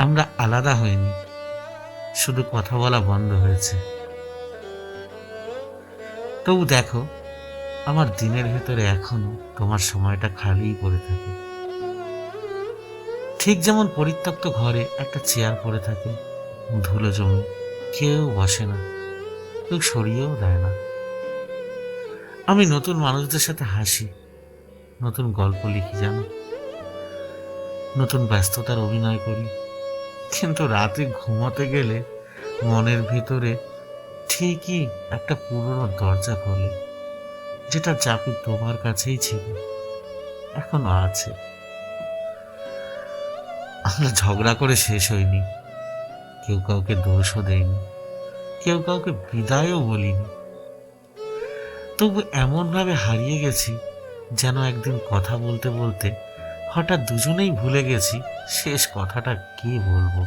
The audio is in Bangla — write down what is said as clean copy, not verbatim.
আমরা আলাদা হইনি, শুধু কথা বলা বন্ধ হয়েছে। তবু দেখো, আমার দিনের ভেতরে এখনো তোমার সময়টা খালিই পড়ে থাকে। ঠিক যেমন পরিত্যক্ত ঘরে একটা চেয়ার পড়ে থাকে, ধুলো জমে, কেউ বসে না, কেউ সরিয়েও দেয় না। আমি নতুন মানুষদের সাথে হাসি, নতুন গল্প লিখি, জানো, নতুন ব্যস্ততার অভিনয় করি। কিন্তু রাতে ঘুমাতে গেলে মনের ভিতরে ঠিকই একটা পুরনো দরজা খোলে, যেটা চাবি তোমার কাছেই ছিল, এখনো আছে। আমরা ঝগড়া করে শেষ হইনি, কেউ কাউকে দোষও দেয়নি, কেউ কাউকে বিদায়ও বলিনি। তবু এমনভাবে হারিয়ে গেছি যেন একদিন কথা বলতে বলতে হঠাৎ দুজনেই ভুলে গেছি শেষ কথাটা কে বলবো।